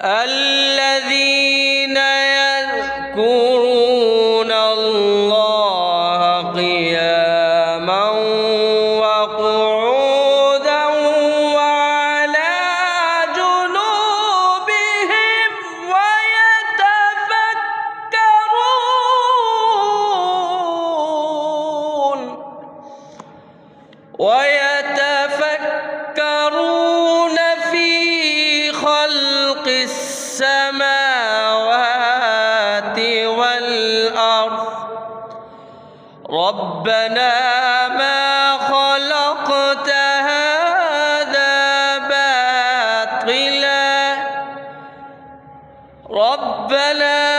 الذين يذكرون الله قياما وقعودا وعلى جنوبهم ويتفكرون في خلق السماوات والأرض ربنا ما خلقت هذا باطلا ربنا